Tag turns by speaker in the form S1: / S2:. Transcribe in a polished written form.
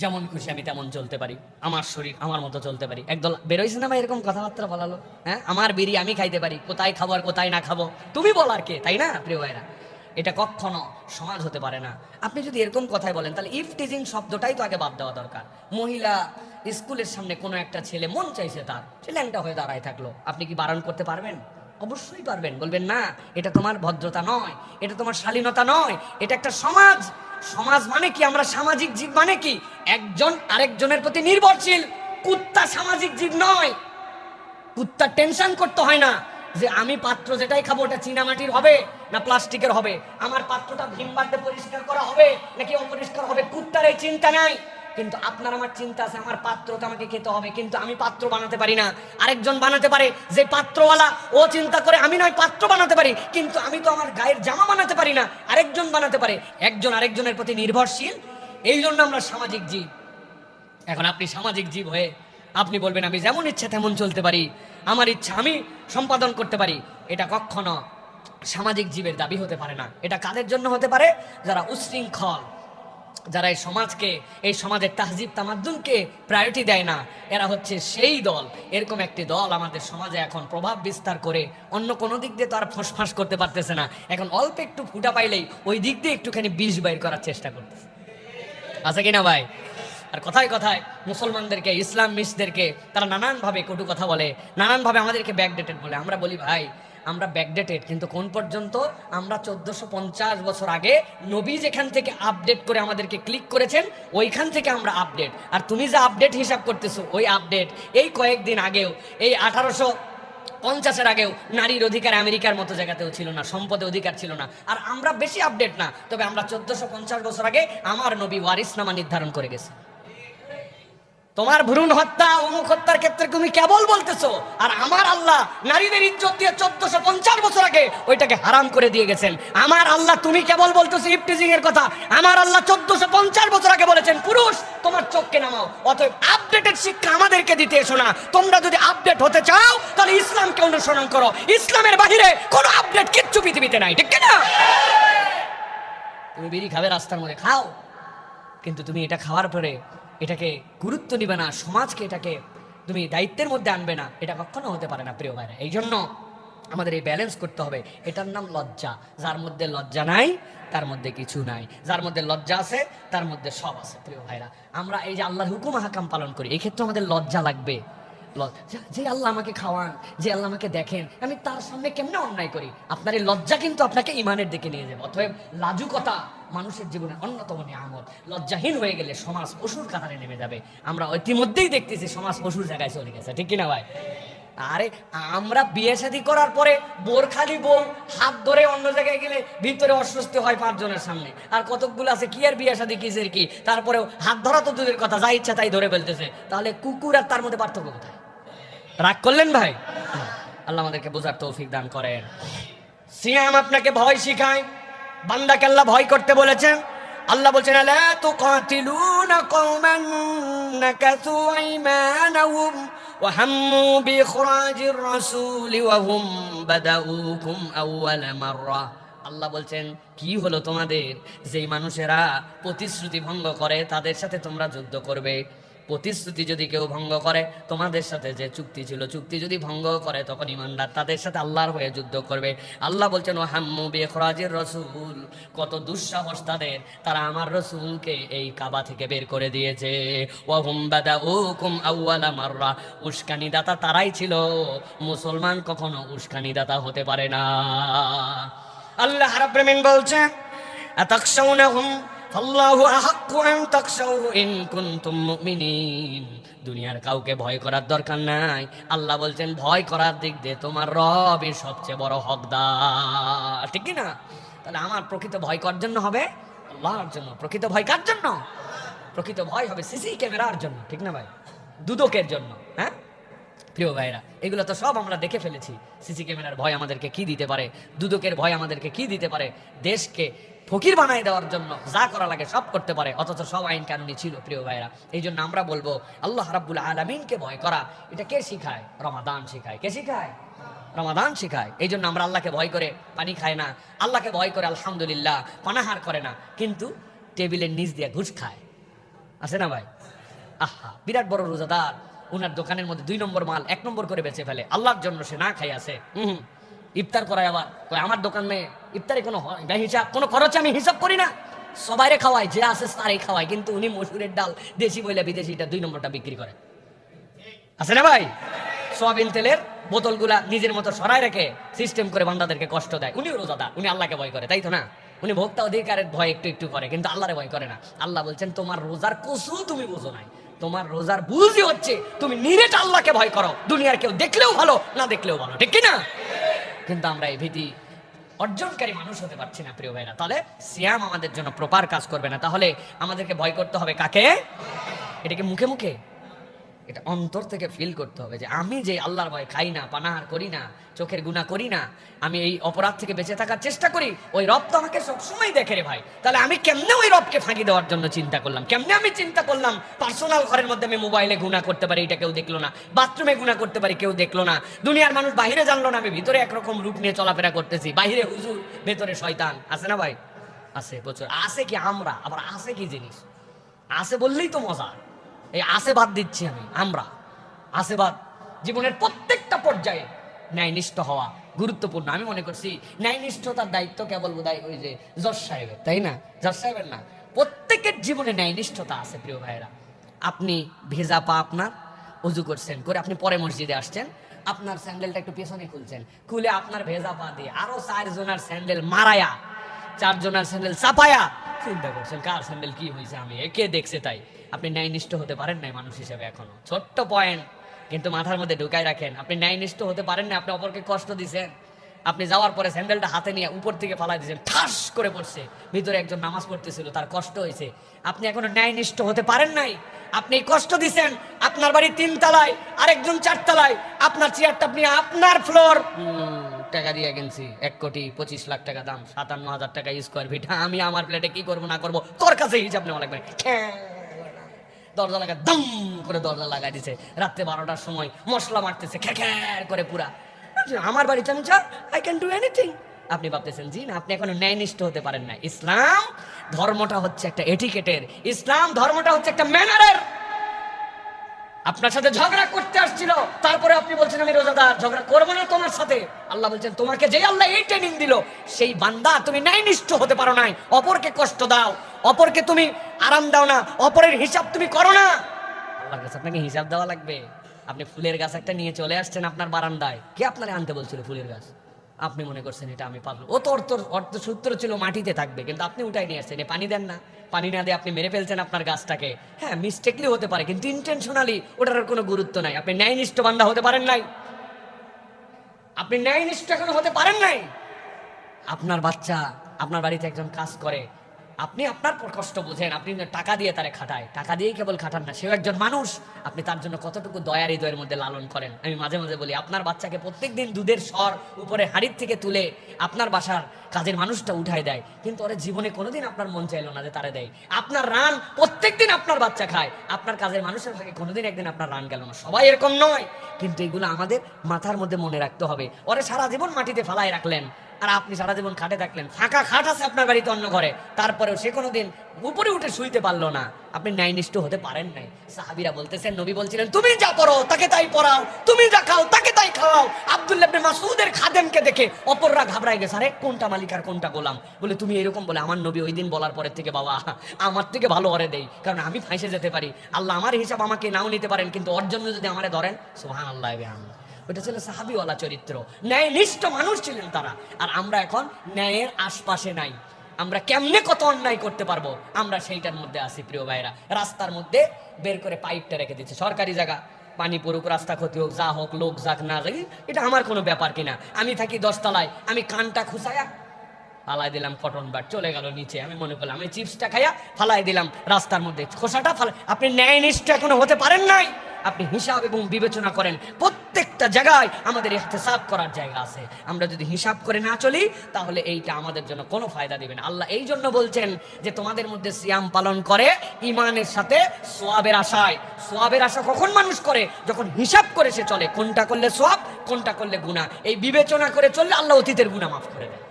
S1: যেমন খুশি আমি তেমন চলতে পারি, আমার শরীর আমার মতো চলতে পারি। একদল বেরোইছে না ভাই এরকম কথাবার্তা বলালো, হ্যাঁ আমার বিড়ি আমি খাইতে পারি, কোথায় খাবো আর কোথায় না খাবো তুমি বলার কে, তাই না প্রিয় ভাইরা? এটা কখনো সমাজ হতে পারে না। আপনি যদি এরকম কথাই বলেন তাহলে ইফ টিজিং শব্দটাই তো আগে বাদ দেওয়া দরকার। মহিলা স্কুলের সামনে কোনো একটা ছেলে মন চাইছে তার, সে ল্যাংটা হয়ে দাঁড়ায় থাকলো, আপনি কি বারণ করতে পারবেন? অবশ্যই পারবেন, বলবেন না এটা তোমার ভদ্রতা নয়, এটা তোমার শালীনতা নয়, এটা একটা সমাজ। সমাজ মানে কি? আমরা সামাজিক জীব মানে কি? একজন আরেকজনের প্রতি নির্ভরশীল। কুত্তা সামাজিক জীব নয়। কুত্তার টেনশন করতে হয় না যে আমি পাত্র যেটাই খাবো ওটা চীনামাটির হবে না প্লাস্টিকের হবে, আমার পাত্রটা ভিম বাদে পরিষ্কার করা হবে নাকি অপরিষ্কার হবে, কুত্তার এই চিন্তা নাই। কিন্তু আপনার আমার চিন্তা আছে, আমার পাত্রটা আমাকে খেতে হবে, কিন্তু আমি পাত্র বানাতে পারি না। আরেকজন বানাতে পারে, যে পাত্রওয়ালা ও চিন্তা করে আমি নয় পাত্র বানাতে পারি, কিন্তু আমি তো আমার গায়ের জামা বানাতে পারি না, আরেকজন বানাতে পারে। একজন আরেকজনের প্রতি নির্ভরশীল, এই জন্য আমরা সামাজিক জীব। এখন আপনি সামাজিক জীব হয়ে আপনি বলবেন আমি যেমন ইচ্ছা তেমন চলতে পারি, আমার ইচ্ছা আমি সম্পাদন করতে পারি, এটা কখনো সামাজিক জীবের দাবি হতে পারে না। এটা কাদের জন্য হতে পারে? যারা উশৃঙ্খল, যারা এই সমাজকে, এই সমাজের তাহজিব তামাদ্দুনকে প্রায়োরিটি দেয় না, এরা হচ্ছে সেই দল। এরকম একটি দল আমাদের সমাজে এখন প্রভাব বিস্তার করে, অন্য কোনো দিক দিয়ে তো আর ফোঁসফাঁস করতে পারতেছে না, এখন অল্প একটু ফুটা পাইলেই ওই দিক দিয়ে একটুখানি বিষ বাইর করার চেষ্টা করতেছে। আছে কিনা ভাই? আর কথায় কথায় মুসলমানদেরকে, ইসলাম মিসদেরকে তারা নানানভাবে কটু কথা বলে, নানানভাবে আমাদেরকে ব্যাকডেটেড বলে। আমরা বলি ভাই আমরা ব্যাকডেটেড, কিন্তু কোন পর্যন্ত? আমরা 1450 বছর আগে নবী যেখান থেকে আপডেট করে আমাদেরকে ক্লিক করেছেন ওইখান থেকে আমরা আপডেট। আর তুমি যে আপডেট হিসাব করতেছো ওই আপডেট এই কয়েকদিন আগেও, এই 1850-এর আগেও নারীর অধিকার আমেরিকার মতো জায়গাতেও ছিল না, সম্পদে অধিকার ছিল না। আর আমরা বেশি আপডেট না, তবে আমরা 1450 বছর আগে আমার নবী ওয়ারিসনামা নির্ধারণ করে গেছে। তোমার ভ্রূণ হত্যা অমুক হত্যার ক্ষেত্রে তুমি কেবল বলতেছো, আর আমার আল্লাহ নারীদের ইজ্জত দিয়ে 1450 বছর আগে ওইটাকে হারাম করে দিয়ে গেছেন। আমার আল্লাহ, তুমি কেবল বলতেছো ইফটিজিং এর কথা, আমার আল্লাহ 1450 বছর আগে বলেছেন পুরুষ তোমার চোখকে নামাও। অতএব আপডেটেড শিক্ষা আমাদেরকে দিতে এসো না। তোমরা যদি আপডেট হতে চাও তাহলে ইসলামকে অনুসরণ করো, ইসলামের বাহিরে কোনো আপডেট কিচ্ছু পৃথিবীতে নাই, ঠিক না? তুমি বিড়ি খাবে রাস্তার মধ্যে খাও, কিন্তু তুমি এটা খাওয়ার পরে এটাকে গুরুত্ব দিবে না, সমাজকে এটাকে তুমি দায়িত্বের মধ্যে আনবে না, এটা কখনো হতে পারে না প্রিয় ভাইরা। এই জন্য আমাদের এই ব্যালেন্স করতে হবে। এটার নাম লজ্জা। যার মধ্যে লজ্জা নাই তার মধ্যে কিছু নাই, যার মধ্যে লজ্জা আছে তার মধ্যে সব আছে প্রিয় ভাইরা। আমরা এই যে আল্লাহর হুকুম হাকাম পালন করি, এই ক্ষেত্রে আমাদের লজ্জা লাগবে। যে আল্লাহ আমাকে খাওয়ান, যে আল্লাহ আমাকে দেখেন, আমি তার সামনে কেমনে অন্যায় করি, আপনার এই লজ্জা কিন্তু আপনাকে ইমানের দিকে নিয়ে যাবে। অতএব লাজুকতা মানুষের জীবনে অন্যতম নিয়ামত। লজ্জাহীন হয়ে গেলে সমাজ পশুর কাতারে নেমে যাবে। আমরা ইতিমধ্যেই দেখতেছি সমাজ পশুর জায়গায় চলে গেছে, ঠিক কিনা ভাই? আরে আমরা বিয়ে শাদী করার পরে বোরখালি বউ হাত ধরে অন্য জায়গায় গেলে ভিতরে অস্বস্তি হয় 5 জনের সামনে, আর কতকগুলো আছে কি আর বিয়ে শাদী কিসের কি, তারপরেও হাত ধরা তো দূরের কথা, যা ইচ্ছা তাই ধরে ফেলতেছে। তাহলে কুকুর আর তার মধ্যে পার্থক্য কোথায়? রাগ করলেন ভাই? আল্লাহ আমাদেরকে বোঝার তৌফিক দান করেন। সিয়াম আপনাকে ভয় শিখায়, বান্দাকে আল্লাহ ভয় করতে বলেছেন। আল্লাহ বলছেন আলা তুকাতিলুনা কওমান নাকাসু ঈমানাহুম ওয়া হাম্মু বিইখরাজির রাসূলি ওয়া হুম বাদাউকুম আউওয়ালা মাররা। আল্লাহ বলছেন কি হলো তোমাদের, যেই মানুষেরা প্রতিশ্রুতি ভঙ্গ করে তাদের সাথে তোমরা যুদ্ধ করবে। প্রতিশ্রুতি যদি কেউ ভঙ্গ করে, তোমাদের সাথে যে চুক্তি ছিল চুক্তি যদি ভঙ্গ করে, তখন ইমানদার তাদের সাথে আল্লাহর হয়ে যুদ্ধ করবে। আল্লাহ বলছেন ও হাম্মু বিইখরাজির রাসূল, কত দুঃসাহস তাদের, তারা আমার রাসূলকে এই কাবা থেকে বের করে দিয়েছে। ওয়া হুম বাদাউকুম আউওয়ালা মাররা, উস্কানিদাতা তারাই ছিল, মুসলমান কখনো উস্কানিদাতা হতে পারে না। আল্লাহ রাব্বুল আলামিন বলছেন আতাখশাউনাহুম আল্লাহু আহাক্কু আন তাখশাউ ইন কুনতুম মুমিনিন। দুনিয়ার কাউকে ভয় করার দরকার নাই। আল্লাহ বলছেন ভয় করার দিক দিয়ে তোমার রবই সবচেয়ে বড় হকদার, ঠিক না? তাহলে আমার প্রকৃত ভয় কার জন্য হবে? আল্লাহর জন্য। প্রকৃত ভয় কার জন্য? প্রকৃত ভয় হবে সিসি ক্যামেরার জন্য, ঠিক না ভাই? দুদকের জন্য। হ্যাঁ প্রিয় ভাইরা, এগুলো তো সব আমরা দেখে ফেলেছি। সিসি ক্যামেরার ভয় আমাদেরকে কি দিতে পারে, দুদকের ভয় আমাদেরকে কি দিতে পারে, দেশকে ফকির বানায় দেওয়ার জন্য যা করা লাগে সব করতে পারে, অথচ সব আইন কানুনই ছিল প্রিয় ভাইরা। এই জন্য আমরা বলবো আল্লাহ রাব্বুল আলামিনকে ভয় করা, এটা কে শিখায়? রমাদান শিখায়। কে শিখায়? রমাদান শিখায়। এই জন্য আমরা আল্লাহকে ভয় করে পানি খাই না, আল্লাহকে ভয় করে আলহামদুলিল্লাহ পানাহার করে না, কিন্তু টেবিলের নিচ দিয়ে ঘুষ খায়। আছে না ভাই? আহা, বিরাট বড় রোজাদার, ওনার দোকানের মধ্যে 2 নম্বর মাল 1 নম্বর করে বেচে ফেলে, আল্লাহর জন্য সে না খাই আছে। ইফতার করায় আবার আমার দোকানে ইফতারে কোনো হিসাব, কোনো খরচ আমি হিসাব করি না, সবাইরে খাওয়াই, যে আছে তারই খাওয়াই, কিন্তু উনি মসুরের ডাল দেশি বইলে বিদেশিটা 2 নম্বরটা বিক্রি করে। আছে না ভাই? সোয়াবিন তেলের বোতলগুলা নিজের মতো সরাই রেখে সিস্টেম করে বান্দাদেরকে কষ্ট দেয়। উনিও রোজাদার, উনি আল্লাহকে ভয় করে, তাই তো না? উনি ভোক্তা অধিকারের ভয় একটু একটু করে, কিন্তু আল্লাহরে ভয় করে না। আল্লাহ বলছেন তোমার রোজার কসুর তুমি বোঝো নাই, তোমার রোজার বুঝই হচ্ছে তুমি নিরেট আল্লাহকে ভয় করো, দুনিয়ার কেউ দেখলেও ভালো, না দেখলেও ভালো, ঠিক কিনা? কিন্তু আমরা এই ভীতি অর্জনকারী মানুষ হতে পারছি না প্রিয় ভাইরা। তাহলে সিয়াম আমাদের জন্য প্রপার কাজ করবে না। তাহলে আমাদেরকে ভয় করতে হবে কাকে? এটাকে মুখে মুখে, এটা অন্তর থেকে ফিল করতে হবে যে আমি যে আল্লাহর ভয় খাই না, পানাহার করি না, চোখের গুনাহ করি না, আমি এই অপরাধ থেকে বেঁচে থাকার চেষ্টা করি, ওই রব তো আমাকে সবসময় দেখে রে ভাই। তাহলে আমি কেমনে ওই রবকে ফাঁকি দেওয়ার জন্য চিন্তা করলাম? কেমনে আমি চিন্তা করলাম পার্সোনাল ঘরের মধ্যে আমি মোবাইলে গুনাহ করতে পারি, এটা কেউ দেখলো না, বাথরুমে গুনাহ করতে পারি, কেউ দেখলো না, দুনিয়ার মানুষ বাইরে জানলো না, আমি ভিতরে একরকম রূপ নিয়ে চলাফেরা করতেছি, বাইরে হুজুর, ভেতরে শয়তান। আছে না ভাই? আছে, প্রচুর আছে। কি আমরা আবার আছে কি জিনিস? আছে বললেই তো মজা। এই আছে বাদ দিচ্ছি আমি, আমরা আছে বাদ। জীবনের প্রত্যেকটা পর্যায়ে ন্যায়নিষ্ঠ হওয়া গুরুত্বপূর্ণ। আমি মনে করছি ন্যায়নিষ্ঠতার দায়িত্ব কেবল বোধহয় ওই যে জজ সাহেবের, তাই না? জজ সাহেবের না, প্রত্যেকের জীবনে ন্যায়নিষ্ঠতা আছে প্রিয় ভাইয়েরা। আপনি ভেজা পা, আপনার অজু করছেন, করে আপনি পরে মসজিদে আসছেন, আপনার স্যান্ডেলটা একটু পেছনে খুলছেন, খুলে আপনার ভেজা পা দিয়ে আরো 4 জনের স্যান্ডেল মারায়া, 4 জনের স্যান্ডেল চাপায়া চিন্তা করছেন কার স্যান্ডেল কি হয়েছে, আমি একে দেখছে তাই। আপনি ন্যায়নিষ্ঠ হতে পারেন নাই মানুষ হিসেবে এখনো। ছোট্ট পয়েন্ট, কিন্তু মাথার মধ্যে ঢুকাই রাখেন, আপনি ন্যায়নিষ্ঠ হতে পারেন না। আপনি অপরকে কষ্ট দিচ্ছেন, আপনি যাওয়ার পরে স্যান্ডেলটা হাতে নিয়ে উপর থেকে ফালাই দিয়েছেন, ঠাস করে পড়ছে, ভিতরে একজন নামাজ পড়তেছিল, তার কষ্ট হয়েছে। আপনি এখনো ন্যায়নিষ্ঠ হতে পারেন নাই। আপনি কষ্ট দিচ্ছেন, আপনার বাড়ি 3 তলায়, আরেকজন 4 তলায়, আপনার চেয়ারটা আপনি আপনার ফ্লোর টাকা দিয়ে কিনছি, 1,25,00,000 টাকা দাম, 57,000 টাকা স্কোয়ার ফিট। আমি আমার প্লেটে কি করবো না করবো তোর কাছে হিসাব নেওয়া লাগবে। দরজা লাগা দম করে দরজা লাগাই দিছে, রাত্রে 12টার সময় মশলা মারতেছে খ্যার করে পুরা। আমার বাড়িতে আমি আই ক্যান ডু এনিথিং। আপনি ভাবতেছেন জি না, আপনি এখনো ন্যায়নিষ্ঠ হতে পারেন না। ইসলাম ধর্মটা হচ্ছে একটা এটিকেটের, ইসলাম ধর্মটা হচ্ছে একটা ম্যানারের। আপনার সাথে ঝগড়া করতে আসছিল, তারপরে আপনি বলছেন আমি রোজাদার, ঝগড়া করবো না তোমার সাথে। আল্লাহ বলছেন তোমাকে যে আল্লাহ এই ট্রেনিং দিল, সেই বান্দা তুমি ন্যায়নিষ্ঠ হতে পারো নাই, অপরকে কষ্ট দাও, অপরকে তুমি আরাম দাও না, অপরের হিসাব তুমি করো না। আল্লাহর কাছে আপনাকে হিসাব দেওয়া লাগবে। আপনি ফুলের গাছ একটা নিয়ে চলে আসছেন আপনার বারান্দায়, কে আপনারে আনতে বলছিল ফুলের গাছ? আপনি মনে করছেন এটা আমি পাবো, ও তো অর্থ সূত্র ছিল মাটিতে থাকবে, কিন্তু আপনি উঠাই নিয়ে আসছেন, পানি দেন না, পানি না দিয়ে আপনি মেরে ফেলছেন আপনার গাছটাকে। হ্যাঁ, মিস্টেকলি হতে পারে, কিন্তু ইন্টেনশনালি ওটার কোনো গুরুত্ব নাই। আপনি ন্যায়নিষ্ঠ বান্দা হতে পারেন নাই, আপনি ন্যায়নিষ্ঠ এখনো হতে পারেন নাই। আপনার বাচ্চা আপনার বাড়িতে একজন কাজ করে, আপনি আপনার কষ্ট বোঝেন, আপনি টাকা দিয়ে তারে খাটায়, টাকা দিয়েই কেবল খাটান না, সেও একজন মানুষ। আপনি তার জন্য কতটুকু দয়ার হৃদয়ের মধ্যে লালন করেন। আমি মাঝে মাঝে বলি, আপনার বাচ্চাকে প্রত্যেকদিন দুধের স্বর উপরে হাড়ির থেকে তুলে আপনার বাসার কাজের মানুষটা উঠায় দেয়, কিন্তু ওরা জীবনে কোনোদিন আপনার মন চাইলো না যে তারে দেয়। আপনার রান প্রত্যেকদিন আপনার বাচ্চা খায়, আপনার কাজের মানুষের ভাগে কোনোদিন একদিন আপনার রান গেল না। সবাই এরকম নয়, কিন্তু এগুলো আমাদের মাথার মধ্যে মনে রাখতে হবে। ওরে সারা জীবন মাটিতে ফেলায় রাখলেন, আর আপনি সারা জীবন খাটে থাকলেন। ফাঁকা খাট আছে আপনার বাড়িতে অন্য ঘরে, তারপরেও সে কোনোদিন উপরে উঠে শুইতে পারলো না। আপনি ন্যায়নিষ্ঠ হতে পারেন নাই। সাহাবীরা বলতেছেন, নবী বলছিলেন তুমি যা পড়ো তাকে তাই পড়াও, তুমি যা খাও তাকে তাই খাওয়াও। আব্দুল্লাহ ইবনে মাসউদের খাদেমকে দেখে অপররা ঘাবড়ায় গেছে, আরে কোনটা মালিক আর কোনটা গোলাম। বলে তুমি এরকম বলে, আমার নবী ওই দিন বলার পরের থেকে বাবা আমার থেকে ভালো ওরে দেই, কারণ আমি ফাঁসে যেতে পারি, আল্লাহ আমার হিসাব আমাকে নাও নিতে পারেন, কিন্তু ওর জন্য যদি আমারে ধরেন সুবহানাল্লাহ। ওটা ছিল সাহাবীওয়ালা চরিত্র, ন্যায়নিষ্ঠ মানুষ ছিলেন তারা। আর আমরা এখন ন্যায়ের আশপাশে নাই, আমরা কেমনে কত অন্যায় করতে পারবো আমরা সেইটার মধ্যে আছি প্রিয় ভাইরা। রাস্তার মধ্যে বের করে পাইপটা রেখে দিচ্ছে, সরকারি জায়গা, পানি পড়ুক, রাস্তা ক্ষতি হোক, যা হোক, লোক যাক না যাক, এটা আমার কোনো ব্যাপার কিনা। আমি থাকি 10 তলায়, আমি কানটা খুসায়া ফালাই দিলাম, কটন বাট চলে গেল নিচে। আমি মনে করলাম আমি চিপসটা খাইয়া ফালাই দিলাম রাস্তার মধ্যে, খোসাটা ফালাই। আপনি ন্যায়নিষ্ঠ এখনো হতে পারেন নাই। আপনি হিসাব এবং বিবেচনা করেন, প্রত্যেকটা জায়গায় আমাদের ইহতিসাব করার জায়গা আছে। আমরা যদি হিসাব করে না চলি, তাহলে এইটা আমাদের জন্য কোনো ফায়দা দিবে না। আল্লাহ এই জন্য বলছেন যে তোমাদের মধ্যে সিয়াম পালন করে ইমানের সাথে সোয়াবের আশায়। সোয়াবের আশা কখন মানুষ করে? যখন হিসাব করে সে চলে, কোনটা করলে সোয়াব, কোনটা করলে গুনাহ। এই বিবেচনা করে চললে আল্লাহ অতীতের গুনাহ মাফ করে দেয়।